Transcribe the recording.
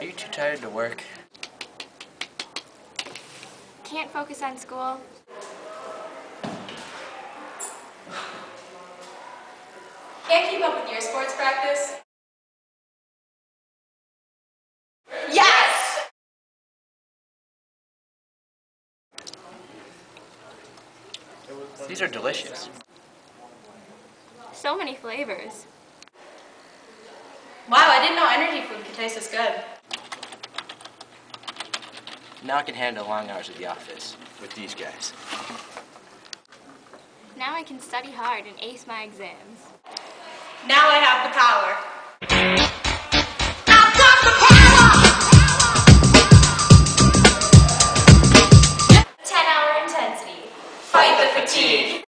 Are you too tired to work? Can't focus on school. Can't keep up with your sports practice? Yes! These are delicious. So many flavors. Wow, I didn't know energy food could taste this good. Now I can handle long hours at the office with these guys. Now I can study hard and ace my exams. Now I have the power. I've got the power! 10-hour intensity. Fight the fatigue.